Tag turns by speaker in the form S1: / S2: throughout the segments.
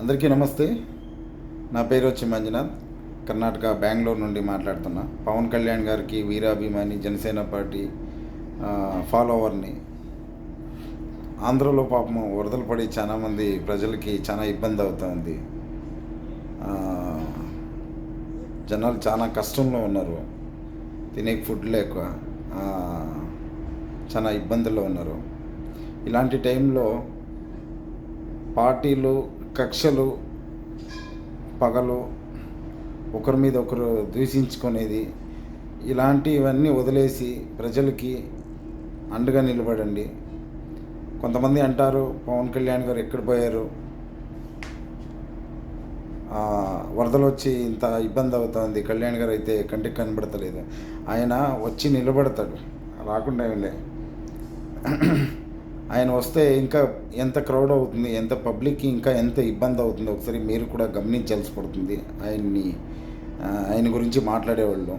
S1: అందరికీ నమస్తే. నా పేరు వచ్చి మంజునాథ్. కర్ణాటక బెంగళూరు నుండి మాట్లాడుతున్నా. పవన్ కళ్యాణ్ గారికి వీరాభిమాని, జనసేన పార్టీ ఫాలోవర్ని. ఆంధ్రలో పాపం వరదలు పడి చాలామంది ప్రజలకి చాలా ఇబ్బంది అవుతుంది. జనాలు చాలా కష్టంలో ఉన్నారు. తినే ఫుడ్ లేక చాలా ఇబ్బందుల్లో ఉన్నారు. ఇలాంటి టైంలో పార్టీలు, కక్షలు, పగలు, ఒకరి మీద ఒకరు దూషించుకునేది, ఇలాంటివన్నీ వదిలేసి ప్రజలకి అండగా నిలబడండి. కొంతమంది అంటారు పవన్ కళ్యాణ్ గారు ఎక్కడ పోయారు, వరదలు వచ్చి ఇంత ఇబ్బంది అవుతుంది, కళ్యాణ్ గారు అయితే కంటికి కనబడతలేదు. ఆయన వచ్చి నిలబడతాడు, రాకుండా ఏమిలే. ఆయన వస్తే ఇంకా ఎంత క్రౌడ్ అవుతుంది, ఎంత పబ్లిక్కి ఇంకా ఎంత ఇబ్బంది అవుతుందో ఒకసారి మీరు కూడా గమనించాల్సి పడుతుంది. ఆయన గురించి మాట్లాడేవాళ్ళు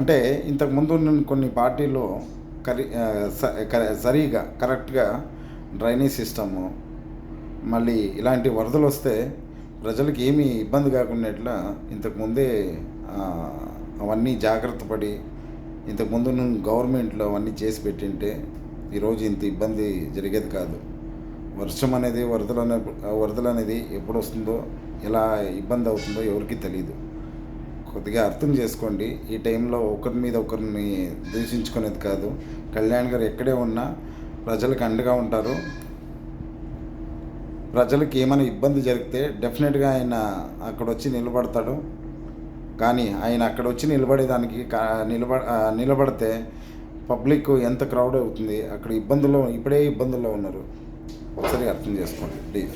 S1: అంటే ఇంతకుముందు కొన్ని పార్టీలో సరిగా కరెక్ట్గా డ్రైనేజ్ సిస్టము, మళ్ళీ ఇలాంటి వరదలు వస్తే ప్రజలకు ఏమీ ఇబ్బంది కాకుండా ఇంతకుముందే అవన్నీ జాగ్రత్త పడి ఇంతకుముందు గవర్నమెంట్లో అవన్నీ చేసి పెట్టింటే ఈరోజు ఇంత ఇబ్బంది జరిగేది కాదు. వర్షం అనేది వరదలు అనేది ఎప్పుడు వస్తుందో, ఎలా ఇబ్బంది అవుతుందో ఎవరికి తెలియదు. కొద్దిగా అర్థం చేసుకోండి. ఈ టైంలో ఒకరి మీద ఒకరిని దూషించుకునేది కాదు. కళ్యాణ్ గారు ఎక్కడే ఉన్నా ప్రజలకు అండగా ఉంటారు. ప్రజలకు ఏమైనా ఇబ్బంది జరిగితే డెఫినెట్గా ఆయన అక్కడ వచ్చి నిలబడతాడు. కానీ ఆయన అక్కడ వచ్చి నిలబడేదానికి నిలబడితే పబ్లిక్ ఎంత క్రౌడ్ అవుతుంది, అక్కడ ఇప్పుడే ఇబ్బందుల్లో ఉన్నారు. ఒకసారి అర్థం చేసుకోండి ప్లీజ్.